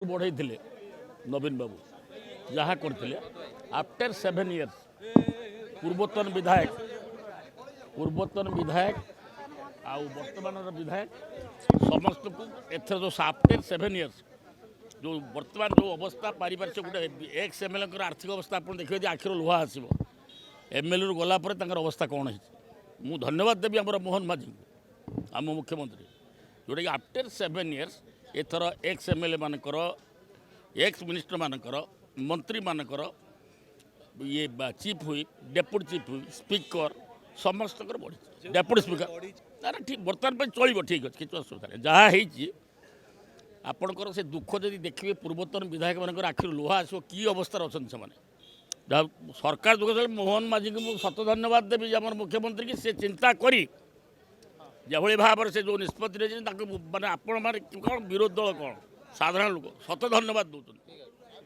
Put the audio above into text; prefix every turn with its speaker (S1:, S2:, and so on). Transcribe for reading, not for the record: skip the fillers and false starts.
S1: बढ़े नवीन बाबू जहाँ करते आफ्टर 7 इयर्स पूर्वतन विधायक आउ वर्तमान विधायक समस्त को एथर जो आफ्टर 7 इयर्स जो वर्तमान जो अवस्था पारिपार्श्विक गोटे एक्स एम एल आर्थिक अवस्था आप देखिए आखिर लुहा आसो एम एल गलापर अवस्था कौन है मु धन्यवाद देवी आम मोहन माझी आम मुख्यमंत्री जोटा कि आफ्टर 7 इयर्स एथर एक्स एम एल मानकर एक्स मिनिस्टर मानकर मंत्री मानकर ये चीफ हुई डेप्यूटी चीफ हुई स्पीकर समस्त बढ़ी डेप्यूटी स्पीकर अरे ठीक बर्तमान चलो ठीक अच्छे किसी असुविधा नहीं जहाँ आपणकर से दुख जब देखिए पूर्वतन विधायक मान आखिर लुहा आसो कि अवस्था अच्छा से सरकार दुख मोहन माझी को सत धन्यवाद देवी आम मुख्यमंत्री की से चिंता करी जभली भाव से जो निष्पत्ति माने आपण मैंने कौन विरोधी दल कौन साधारण लोक सत धन्यवाद दूसरी।